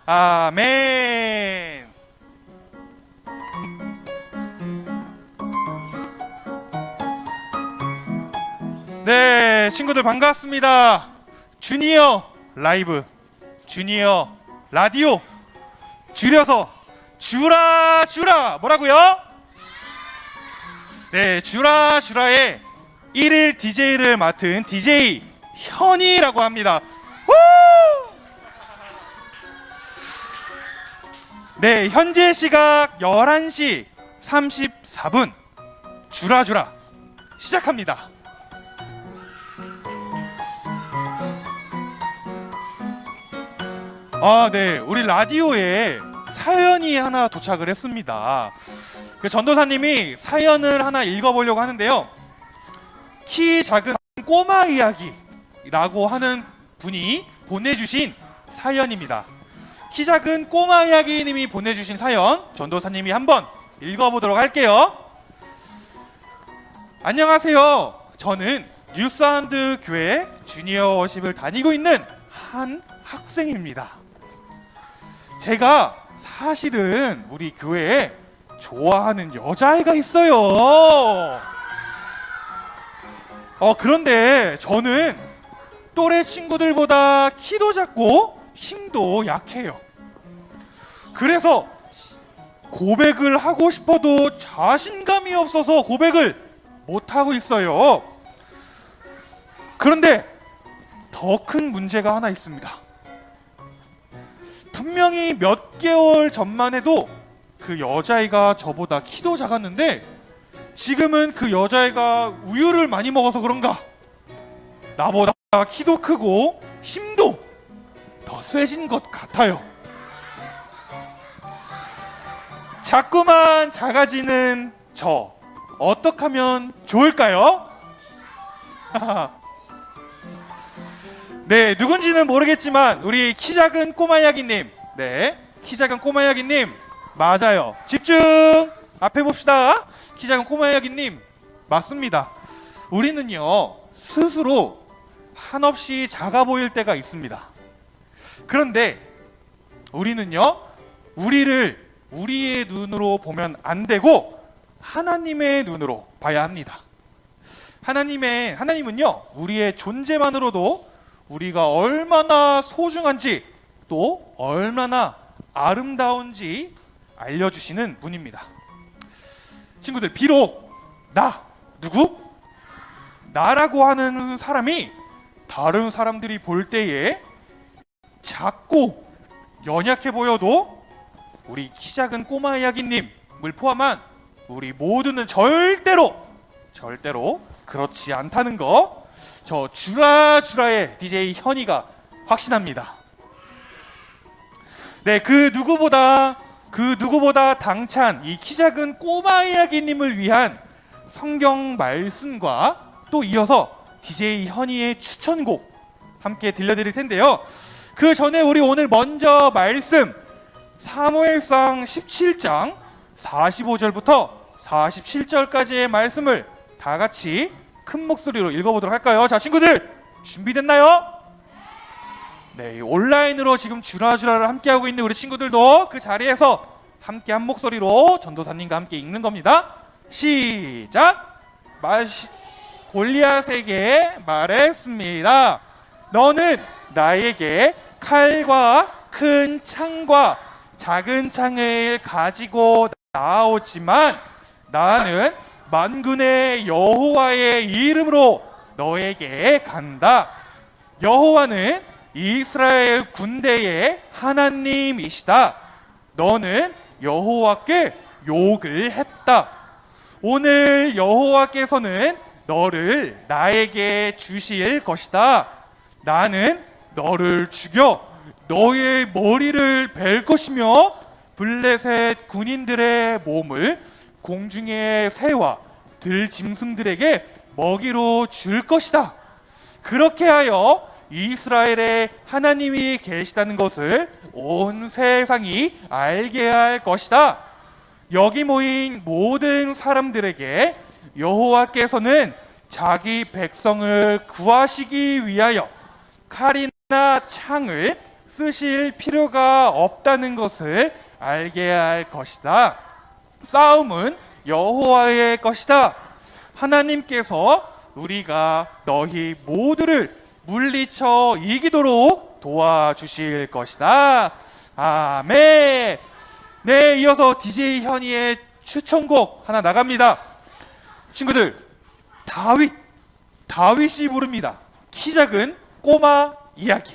아멘. 네, 친구들 반갑습니다. 주니어 라이브, 주니어 라디오, 줄여서 주라 뭐라고요? 네, 주라의 1일 DJ를 맡은 DJ 현이라고 합니다. 후! 네, 현재 시각 11시 34분 주라 시작합니다. 네, 우리 라디오에 사연이 하나 도착을 했습니다. 전도사님이 사연을 하나 읽어보려고 하는데요. 키 작은 꼬마 이야기라고 하는 분이 보내주신 사연입니다. 키 작은 꼬마 이야기님이 보내주신 사연, 전도사님이 한번 읽어보도록 할게요. 안녕하세요. 저는 뉴사운드 교회 주니어 워십을 다니고 있는 한 학생입니다. 제가 사실은 우리 교회에 좋아하는 여자애가 있어요. 그런데 저는 또래 친구들보다 키도 작고 힘도 약해요. 그래서 고백을 하고 싶어도 자신감이 없어서 고백을 못하고 있어요. 그런데 더 큰 문제가 하나 있습니다. 분명히 몇 개월 전만 해도 그 여자애가 저보다 키도 작았는데 지금은 그 여자애가 우유를 많이 먹어서 그런가 나보다 키도 크고 힘도 더 세진 것 같아요. 자꾸만 작아지는 저, 어떻게 하면 좋을까요? 네, 누군지는 모르겠지만 우리 키 작은 꼬마 야기님, 네, 키 작은 꼬마 야기님 맞아요. 집중! 앞에 봅시다. 키 작은 꼬마 야기님 맞습니다. 우리는요 스스로 한없이 작아 보일 때가 있습니다. 그런데 우리는요 우리를 우리의 눈으로 보면 안 되고 하나님의 눈으로 봐야 합니다. 하나님은요 우리의 존재만으로도 우리가 얼마나 소중한지 또 얼마나 아름다운지 알려주시는 분입니다. 친구들, 비록 나라고 하는 사람이 다른 사람들이 볼 때에 작고 연약해 보여도 우리 키 작은 꼬마 이야기님을 포함한 우리 모두는 절대로 그렇지 않다는 거 저 주라의 DJ 현이가 확신합니다. 네, 그 누구보다 당찬 이 키 작은 꼬마 이야기님을 위한 성경 말씀과 또 이어서 DJ 현이의 추천곡 함께 들려드릴 텐데요. 그 전에 우리 오늘 먼저 말씀 사무엘상 17장 45절부터 47절까지의 말씀을 다 같이 큰 목소리로 읽어보도록 할까요? 자, 친구들 준비됐나요? 네, 온라인으로 지금 주라를 함께하고 있는 우리 친구들도 그 자리에서 함께 한 목소리로 전도사님과 함께 읽는 겁니다. 시작! 골리앗에게 말했습니다. 너는 나에게 칼과 큰 창과 작은 창을 가지고 나오지만 나는 만군의 여호와의 이름으로 너에게 간다. 여호와는 이스라엘 군대의 하나님이시다. 너는 여호와께 욕을 했다. 오늘 여호와께서는 너를 나에게 주실 것이다. 나는 너를 죽여 너의 머리를 벨 것이며 블레셋 군인들의 몸을 공중의 새와 들짐승들에게 먹이로 줄 것이다. 그렇게 하여 이스라엘의 하나님이 계시다는 것을 온 세상이 알게 할 것이다. 여기 모인 모든 사람들에게 여호와께서는 자기 백성을 구하시기 위하여 칼이나 창을 쓰실 필요가 없다는 것을 알게 할 것이다. 싸움은 여호와의 것이다. 하나님께서 우리가 너희 모두를 물리쳐 이기도록 도와주실 것이다. 아멘. 네, 이어서 DJ 현이의 추천곡 하나 나갑니다. 친구들, 다윗이 부릅니다. 키 작은 꼬마 이야기.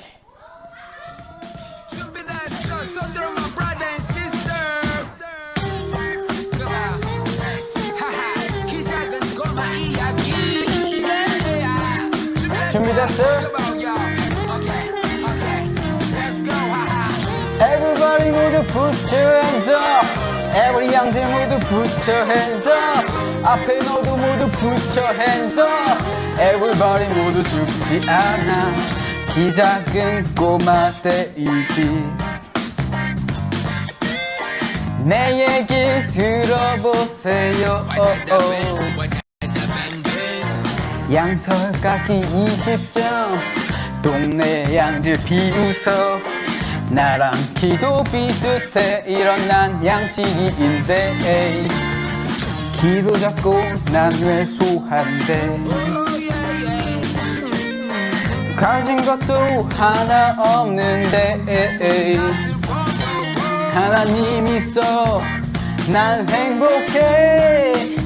준비됐어? Everybody 모두 put your hands up. Every 양들 모두 put your hands up. 앞에 너도 모두 put your hands up. Everybody 모두 죽지 않아. 키 작은 꼬마 데이비. 내 얘기 들어보세요. 양털 깎기 20점. 동네 양들 비웃어. 나랑 키도 비슷해. 이런 난 양치기인데 키도 작고 난 왜 소한데. 가진 것도 하나 없는데 하나님 있어 난 행복해.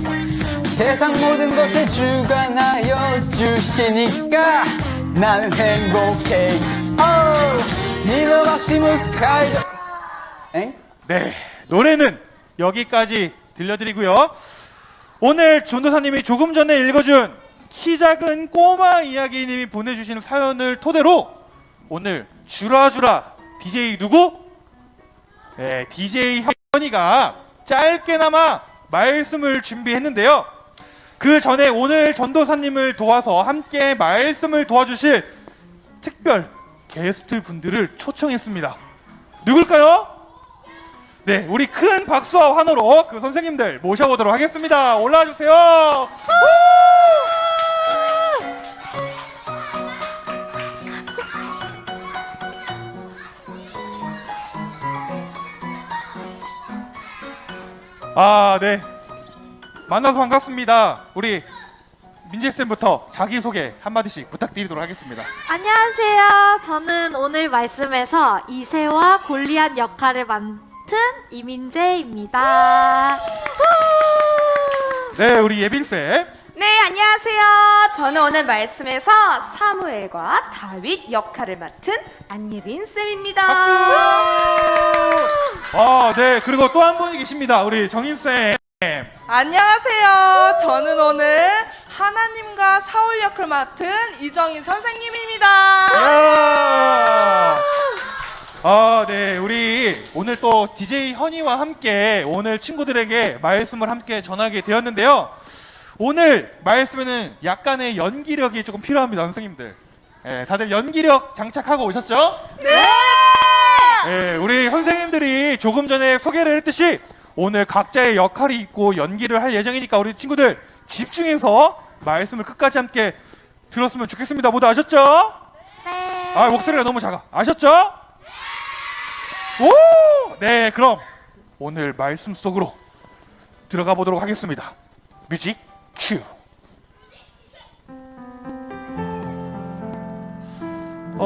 세상 모든 것을 주가 나여 주시니까 난 행복해. 네, 노래는 여기까지 들려드리고요. 오늘 전도사님이 조금 전에 읽어준 키 작은 꼬마 이야기님이 보내주신 사연을 토대로 오늘 주라주라 DJ 누구? 네, DJ 현이가 짧게나마 말씀을 준비했는데요. 그 전에 오늘 전도사님을 도와서 함께 말씀을 도와주실 특별 게스트 분들을 초청했습니다. 누굴까요? 네, 우리 큰 박수와 환호로 그 선생님들 모셔보도록 하겠습니다. 올라와 주세요. 네. 만나서 반갑습니다. 우리 민재쌤부터 자기소개 한마디씩 부탁드리도록 하겠습니다. 안녕하세요. 저는 오늘 말씀에서 이새와 골리앗 역할을 맡은 이민재입니다. 네, 우리 예빈쌤. 네, 안녕하세요. 저는 오늘 말씀에서 사무엘과 다윗 역할을 맡은 안예빈 쌤입니다. 박수! 네, 그리고 또 한 분이 계십니다. 우리 정인쌤. 안녕하세요. 저는 오늘 하나님과 사울 역을 맡은 이정인 선생님입니다. 네, 우리 오늘 또 DJ 현이와 함께 오늘 친구들에게 말씀을 함께 전하게 되었는데요. 오늘 말씀에는 약간의 연기력이 조금 필요합니다, 선생님들. 네, 다들 연기력 장착하고 오셨죠? 네. 네, 우리 선생님들이 조금 전에 소개를 했듯이 오늘 각자의 역할이 있고 연기를 할 예정이니까 우리 친구들 집중해서 말씀을 끝까지 함께 들었으면 좋겠습니다. 모두 아셨죠? 네. 목소리가 너무 작아. 아셨죠? 오! 네, 그럼 오늘 말씀 속으로 들어가 보도록 하겠습니다. 뮤직 큐.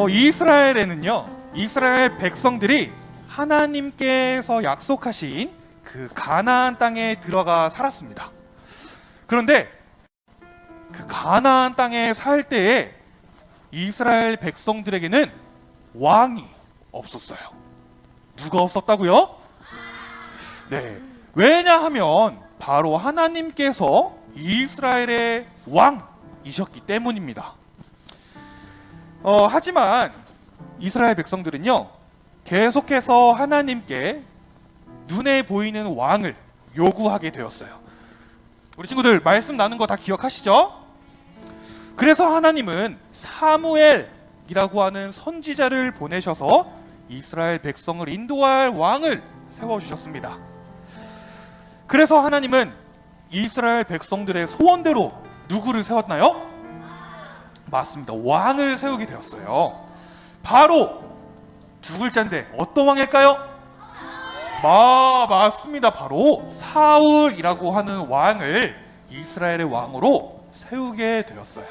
이스라엘에는요, 이스라엘 백성들이 하나님께서 약속하신 그 가나안 땅에 들어가 살았습니다. 그런데 그 가나안 땅에 살 때에 이스라엘 백성들에게는 왕이 없었어요. 누가 없었다고요? 네, 왜냐하면 바로 하나님께서 이스라엘의 왕이셨기 때문입니다. 하지만 이스라엘 백성들은요, 계속해서 하나님께 눈에 보이는 왕을 요구하게 되었어요. 우리 친구들 말씀 나눈 거 다 기억하시죠? 그래서 하나님은 사무엘이라고 하는 선지자를 보내셔서 이스라엘 백성을 인도할 왕을 세워주셨습니다. 그래서 하나님은 이스라엘 백성들의 소원대로 누구를 세웠나요? 맞습니다. 왕을 세우게 되었어요. 바로 두 글자인데 어떤 왕일까요? 맞습니다. 바로 사울이라고 하는 왕을 이스라엘의 왕으로 세우게 되었어요.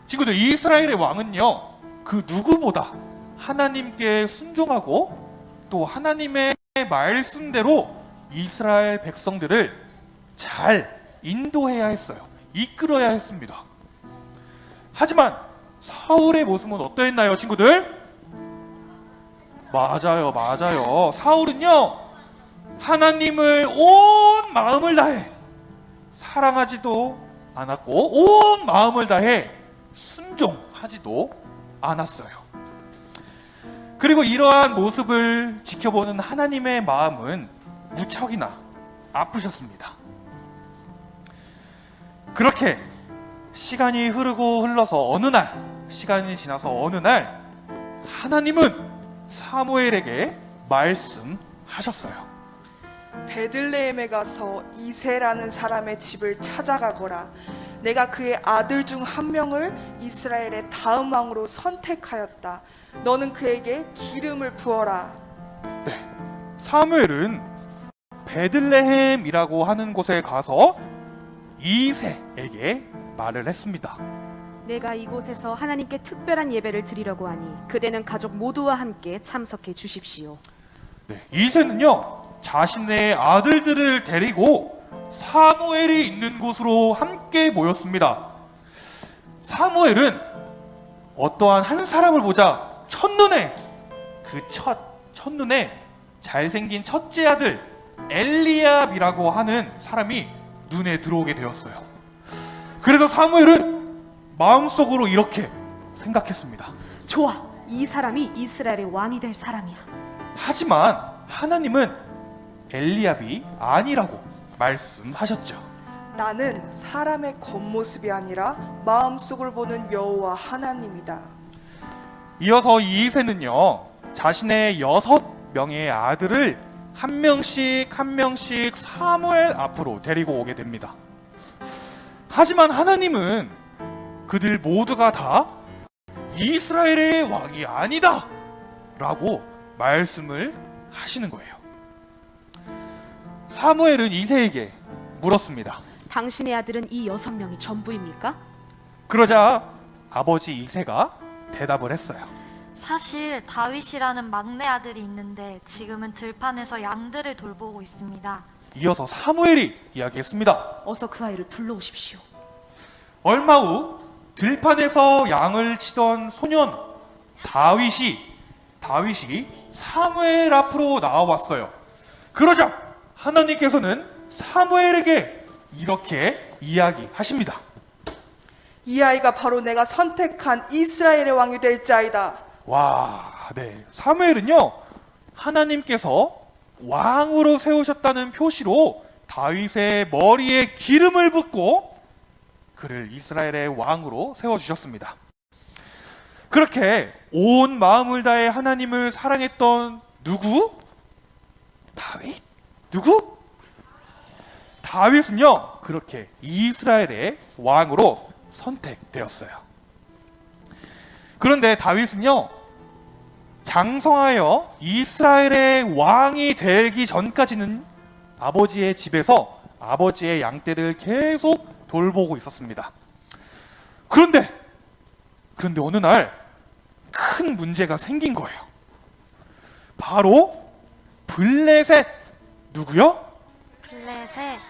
친구들, 이스라엘의 왕은요, 그 누구보다 하나님께 순종하고 또 하나님의 말씀대로 이스라엘 백성들을 잘 인도해야 했어요. 이끌어야 했습니다. 하지만 사울의 모습은 어떠했나요, 친구들? 맞아요. 사울은요, 하나님을 온 마음을 다해 사랑하지도 않았고 온 마음을 다해 순종하지도 않았어요. 그리고 이러한 모습을 지켜보는 하나님의 마음은 무척이나 아프셨습니다. 그렇게 시간이 흘러서 시간이 지나서 어느 날 하나님은 사무엘에게 말씀하셨어요. 베들레헴에 가서 이새라는 사람의 집을 찾아가거라. 내가 그의 아들 중 한 명을 이스라엘의 다음 왕으로 선택하였다. 너는 그에게 기름을 부어라. 네, 사무엘은 베들레헴이라고 하는 곳에 가서 이새에게 말을 했습니다. 내가 이곳에서 하나님께 특별한 예배를 드리려고 하니 그대는 가족 모두와 함께 참석해 주십시오. 네, 이새는요, 자신의 아들들을 데리고 사무엘이 있는 곳으로 함께 모였습니다. 사무엘은 어떠한 한 사람을 보자 첫눈에 잘생긴 첫째 아들 엘리압이라고 하는 사람이 눈에 들어오게 되었어요. 그래서 사무엘은 마음속으로 이렇게 생각했습니다. 좋아, 이 사람이 이스라엘의 왕이 될 사람이야. 하지만 하나님은 엘리압이 아니라고 말씀하셨죠. 나는 사람의 겉모습이 아니라 마음속을 보는 여호와 하나님이다. 이어서 이새는요, 자신의 6명의 아들을 한 명씩 사무엘 앞으로 데리고 오게 됩니다. 하지만 하나님은 그들 모두가 다 이스라엘의 왕이 아니다 라고 말씀을 하시는 거예요. 사무엘은 이새에게 물었습니다. 당신의 아들은 이 6명이 전부입니까? 그러자 아버지 이새가 대답을 했어요. 사실 다윗이라는 막내 아들이 있는데 지금은 들판에서 양들을 돌보고 있습니다. 이어서 사무엘이 이야기했습니다. 어서 그 아이를 불러오십시오. 얼마 후 들판에서 양을 치던 소년 다윗이 사무엘 앞으로 나와왔어요. 그러자 하나님께서는 사무엘에게 이렇게 이야기하십니다. 이 아이가 바로 내가 선택한 이스라엘의 왕이 될 자이다. 네. 사무엘은요, 하나님께서 왕으로 세우셨다는 표시로 다윗의 머리에 기름을 붓고 그를 이스라엘의 왕으로 세워주셨습니다. 그렇게 온 마음을 다해 하나님을 사랑했던 누구? 다윗? 누구? 다윗은요, 그렇게 이스라엘의 왕으로 선택되었어요. 그런데 다윗은요, 장성하여 이스라엘의 왕이 되기 전까지는 아버지의 집에서 아버지의 양떼를 계속 돌보고 있었습니다. 그런데 어느 날 큰 문제가 생긴 거예요. 바로 블레셋. 누구요?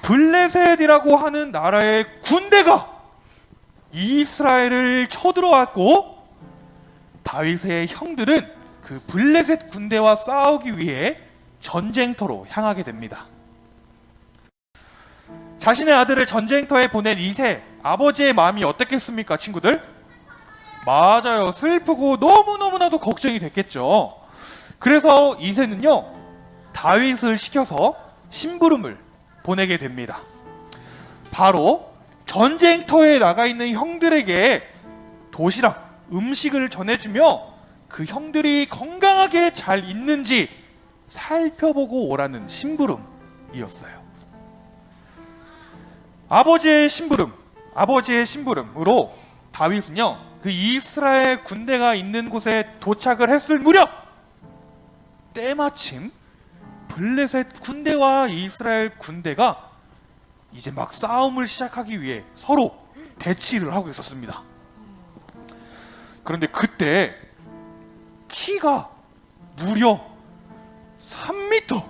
블레셋이라고 하는 나라의 군대가 이스라엘을 쳐들어왔고, 다윗의 형들은 그 블레셋 군대와 싸우기 위해 전쟁터로 향하게 됩니다. 자신의 아들을 전쟁터에 보낸 이새, 아버지의 마음이 어떻겠습니까, 친구들? 맞아요, 슬프고 너무너무나도 걱정이 됐겠죠. 그래서 이새는요, 다윗을 시켜서 심부름을 보내게 됩니다. 바로 전쟁터에 나가 있는 형들에게 도시락, 음식을 전해주며 그 형들이 건강하게 잘 있는지 살펴보고 오라는 심부름이었어요. 아버지의 심부름으로 다윗은요, 그 이스라엘 군대가 있는 곳에 도착을 했을 무렵 때마침 블레셋 군대와 이스라엘 군대가 이제 막 싸움을 시작하기 위해 서로 대치를 하고 있었습니다. 그런데 그때 키가 무려 3m나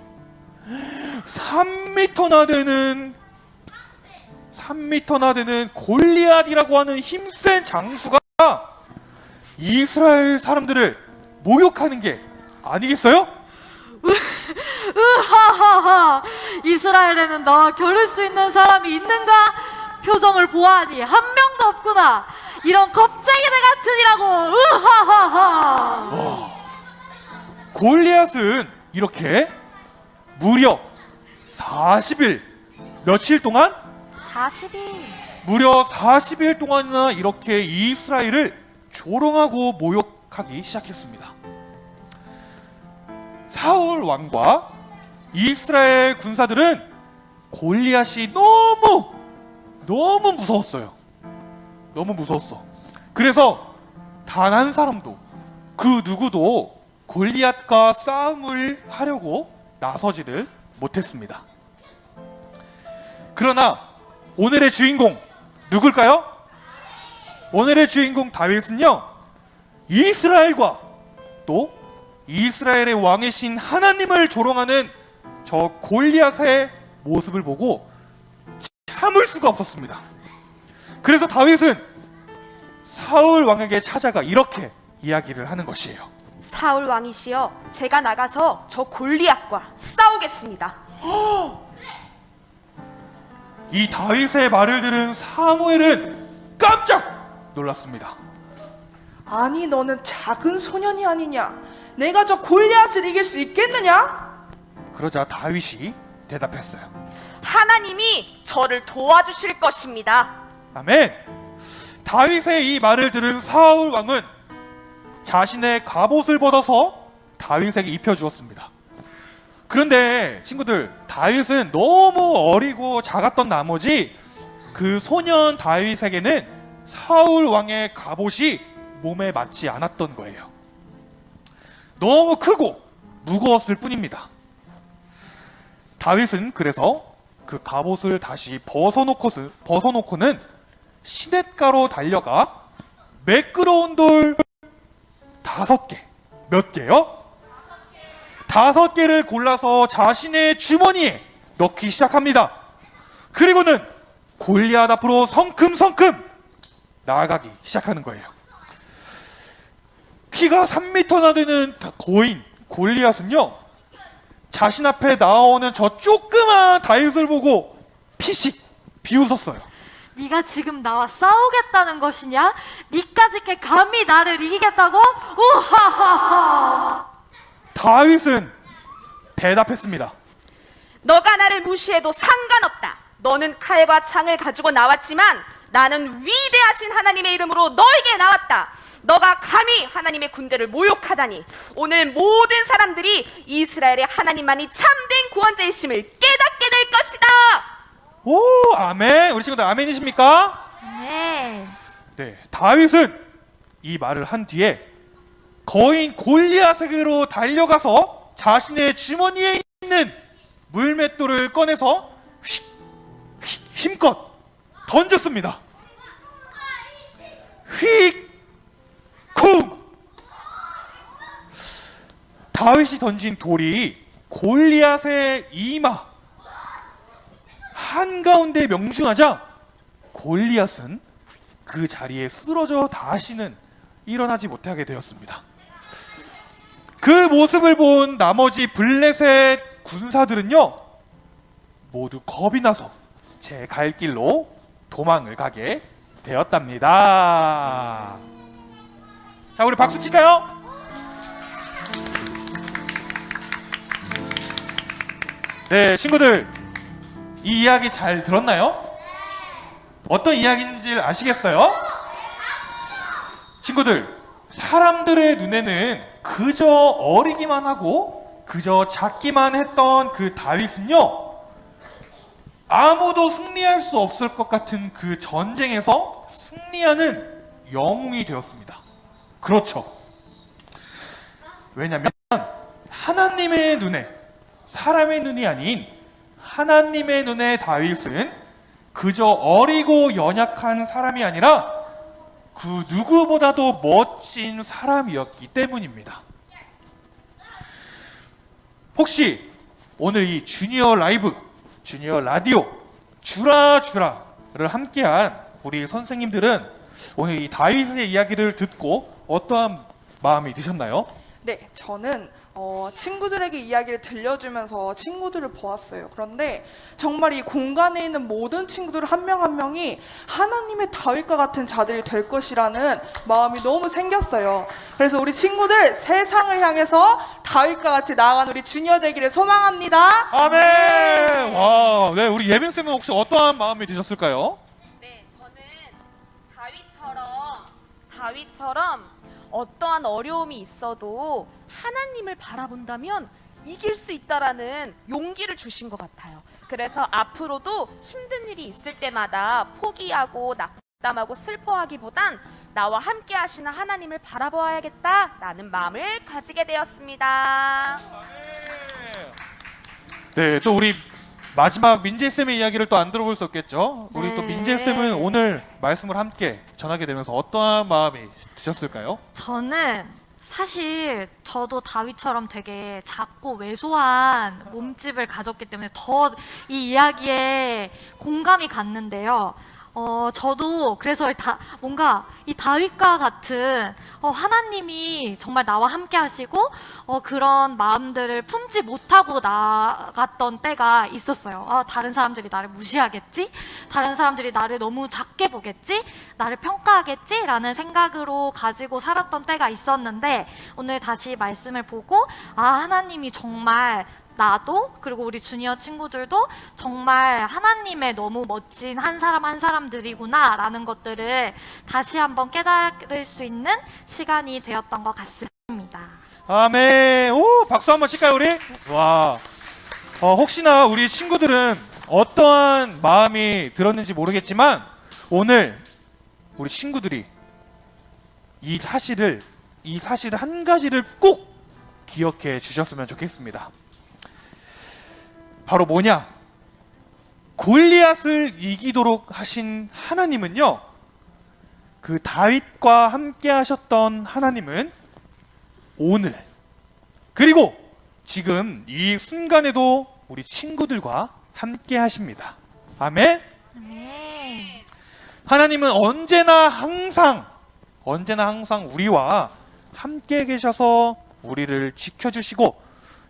되는 골리앗이라고 하는 힘센 장수가 이스라엘 사람들을 모욕하는 게 아니겠어요? 으하하하, 이스라엘에는 나와 겨룰 수 있는 사람이 있는가? 표정을 보아하니 한 명도 없구나. 이런 겁쟁이들 같으니라고. 으하하하. 골리앗은 이렇게 무려 40일, 며칠 동안? 40일. 무려 40일 동안이나 이렇게 이스라엘을 조롱하고 모욕하기 시작했습니다. 사울 왕과 이스라엘 군사들은 골리앗이 너무 무서웠어요. 너무 무서웠어. 그래서 단 한 사람도 그 누구도 골리앗과 싸움을 하려고 나서지를 못했습니다. 그러나 오늘의 주인공 누굴까요? 오늘의 주인공 다윗은요, 이스라엘과 또 이스라엘의 왕이신 하나님을 조롱하는 저 골리앗의 모습을 보고 참을 수가 없었습니다. 그래서 다윗은 사울 왕에게 찾아가 이렇게 이야기를 하는 것이에요. 사울 왕이시여, 제가 나가서 저 골리앗과 싸우겠습니다. 이 다윗의 말을 들은 사무엘은 깜짝 놀랐습니다. 아니 너는 작은 소년이 아니냐? 내가 저 골리앗을 이길 수 있겠느냐? 그러자 다윗이 대답했어요. 하나님이 저를 도와주실 것입니다. 아멘. 다윗의 이 말을 들은 사울 왕은 자신의 갑옷을 벗어서 다윗에게 입혀주었습니다. 그런데 친구들, 다윗은 너무 어리고 작았던 나머지 그 소년 다윗에게는 사울 왕의 갑옷이 몸에 맞지 않았던 거예요. 너무 크고 무거웠을 뿐입니다. 다윗은 그래서 그 갑옷을 다시 벗어놓고는 시냇가로 달려가 매끄러운 돌 5개, 몇 개요? 5개를 골라서 자신의 주머니에 넣기 시작합니다. 그리고는 골리앗 앞으로 성큼성큼 나아가기 시작하는 거예요. 키가 3m나 되는 고인 골리앗은요, 자신 앞에 나오는 저 조그만 다윗을 보고 피식 비웃었어요. 네가 지금 나와 싸우겠다는 것이냐? 니까짓 게 감히 나를 이기겠다고? 우하하하. 다윗은 대답했습니다. 너가 나를 무시해도 상관없다. 너는 칼과 창을 가지고 나왔지만 나는 위대하신 하나님의 이름으로 너에게 나왔다. 너가 감히 하나님의 군대를 모욕하다니 오늘 모든 사람들이 이스라엘의 하나님만이 참된 구원자이심을 깨닫게 될 것이다. 오, 아멘. 우리 친구들 아멘이십니까? 네. 네, 다윗은 이 말을 한 뒤에 거인 골리앗에게로 달려가서 자신의 주머니에 있는 물맷돌을 꺼내서 힘껏 던졌습니다. 휙쿵! 다윗이 던진 돌이 골리앗의 이마 한가운데 명중하자 골리앗은 그 자리에 쓰러져 다시는 일어나지 못하게 되었습니다. 그 모습을 본 나머지 블레셋 군사들은요, 모두 겁이 나서 제 갈 길로 도망을 가게 되었답니다. 자, 우리 박수 칠까요? 네, 친구들, 이 이야기 잘 들었나요? 어떤 이야기인지 아시겠어요? 친구들, 사람들의 눈에는 그저 어리기만 하고 그저 작기만 했던 그 다윗은요, 아무도 승리할 수 없을 것 같은 그 전쟁에서 승리하는 영웅이 되었습니다. 그렇죠. 왜냐하면 하나님의 눈에, 사람의 눈이 아닌 하나님의 눈에 다윗은 그저 어리고 연약한 사람이 아니라 그 누구보다도 멋진 사람이었기 때문입니다. 혹시 오늘 이 주니어 라이브, 주니어 라디오 주라를 함께한 우리 선생님들은 오늘 이 다윗의 이야기를 듣고 어떠한 마음이 드셨나요? 네, 저는 친구들에게 이야기를 들려주면서 친구들을 보았어요. 그런데 정말 이 공간에 있는 모든 친구들 한 명 한 명이 하나님의 다윗과 같은 자들이 될 것이라는 마음이 너무 생겼어요. 그래서 우리 친구들 세상을 향해서 다윗과 같이 나아가는 우리 주니어 되기를 소망합니다. 아멘! 와, 네, 우리 예빈쌤은 혹시 어떠한 마음이 드셨을까요? 네, 저는 다윗처럼 어떠한 어려움이 있어도 하나님을 바라본다면 이길 수 있다라는 용기를 주신 것 같아요. 그래서 앞으로도 힘든 일이 있을 때마다 포기하고 낙담하고 슬퍼하기보단 나와 함께 하시는 하나님을 바라봐야겠다라는 마음을 가지게 되었습니다. 네, 또 우리 마지막 민재쌤의 이야기를 또 안 들어볼 수 없겠죠? 우리 또 네. 민재쌤은 오늘 말씀을 함께 전하게 되면서 어떠한 마음이 드셨을까요? 저는 사실 저도 다윗처럼 되게 작고 왜소한 몸집을 가졌기 때문에 더 이 이야기에 공감이 갔는데요. 저도 그래서 뭔가 이 다윗과 같은 하나님이 정말 나와 함께 하시고 그런 마음들을 품지 못하고 나갔던 때가 있었어요. 다른 사람들이 나를 무시하겠지? 다른 사람들이 나를 너무 작게 보겠지? 나를 평가하겠지? 라는 생각으로 가지고 살았던 때가 있었는데 오늘 다시 말씀을 보고 하나님이 정말 나도 그리고 우리 주니어 친구들도 정말 하나님의 너무 멋진 한 사람 한 사람들이구나 라는 것들을 다시 한번 깨달을 수 있는 시간이 되었던 것 같습니다. 아멘. 오, 박수 한번 칠까요, 우리? 와. 혹시나 우리 친구들은 어떠한 마음이 들었는지 모르겠지만 오늘 우리 친구들이 이 사실 한 가지를 꼭 기억해 주셨으면 좋겠습니다. 바로 뭐냐? 골리앗을 이기도록 하신 하나님은요, 그 다윗과 함께 하셨던 하나님은 오늘 그리고 지금 이 순간에도 우리 친구들과 함께 하십니다. 아멘. 네. 하나님은 언제나 항상 우리와 함께 계셔서 우리를 지켜주시고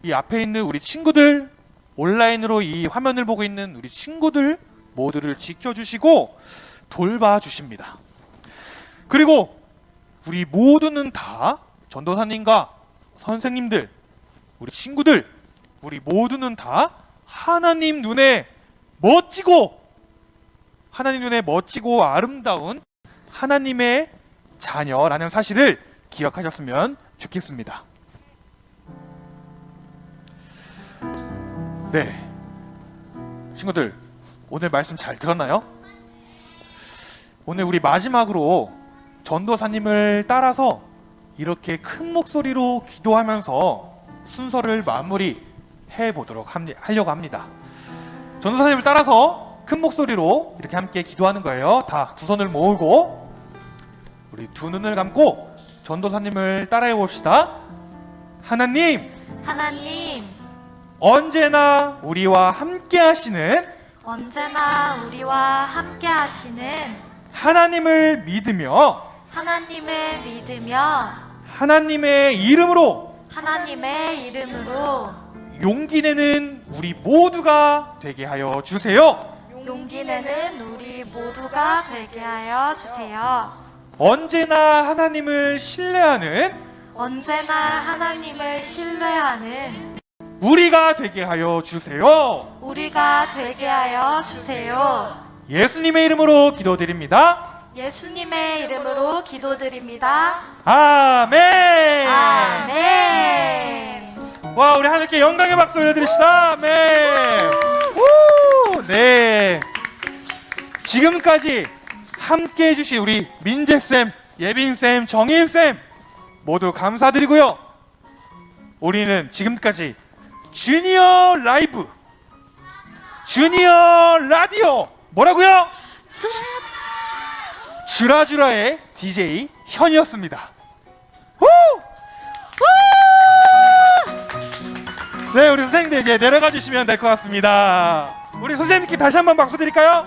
이 앞에 있는 우리 친구들, 온라인으로 이 화면을 보고 있는 우리 친구들 모두를 지켜주시고 돌봐주십니다. 그리고 우리 모두는 다 전도사님과 선생님들, 우리 친구들, 우리 모두는 다 하나님 눈에 멋지고 아름다운 하나님의 자녀라는 사실을 기억하셨으면 좋겠습니다. 네, 친구들 오늘 말씀 잘 들었나요? 오늘 우리 마지막으로 전도사님을 따라서 이렇게 큰 목소리로 기도하면서 순서를 마무리해 보도록 하려고 합니다. 전도사님을 따라서 큰 목소리로 이렇게 함께 기도하는 거예요. 다 두 손을 모으고 우리 두 눈을 감고 전도사님을 따라해 봅시다. 하나님, 언제나 우리와 함께 하시는 하나님을 믿으며 하나님의 이름으로 용기 내는 우리 모두가 되게 하여 주세요. 언제나 하나님을 신뢰하는 우리가 되게 하여 주세요. 예수님의 이름으로 기도드립니다. 아멘. 와, 우리 하나님께 영광의 박수 올려드립시다. 아멘. 우! 네. 지금까지 함께 해주신 우리 민재쌤, 예빈쌤, 정인쌤 모두 감사드리고요. 우리는 지금까지 주니어 라이브, 주니어 라디오 뭐라고요? 주라주라의 DJ 현이었습니다. 후! 네, 우리 선생님들 이제 내려가 주시면 될 것 같습니다. 우리 선생님께 다시 한번 박수 드릴까요?